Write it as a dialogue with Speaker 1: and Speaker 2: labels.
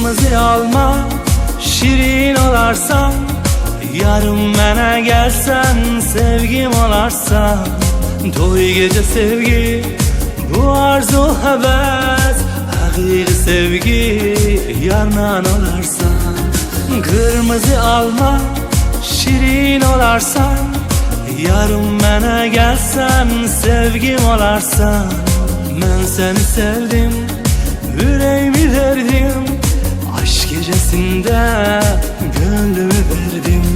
Speaker 1: Kırmızı alma şirin olarsan, yarım mənə gelsen sevgim olarsan. Toy gece sevgi, bu arzu heves, hakiki sevgi yarnan olarsan. Kırmızı alma şirin olarsan, yarım mənə gelsen sevgim olarsan. Ben seni sevdim, yüreğimi verdim, aşk gecesinde gönlümü verdim.